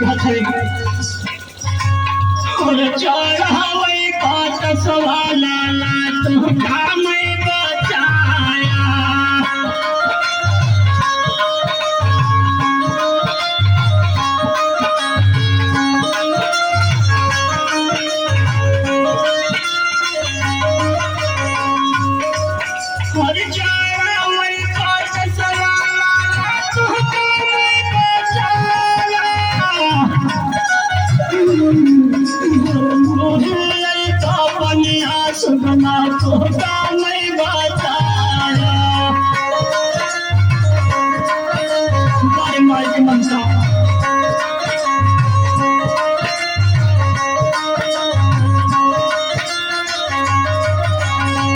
घाथे और चढ़ावे काट सवाला तुमका मैं बचाया और चढ़ावे काट सवाला तुमका मैं बचाया सुगना तुमका मैं बचाया बारे माई के मनसा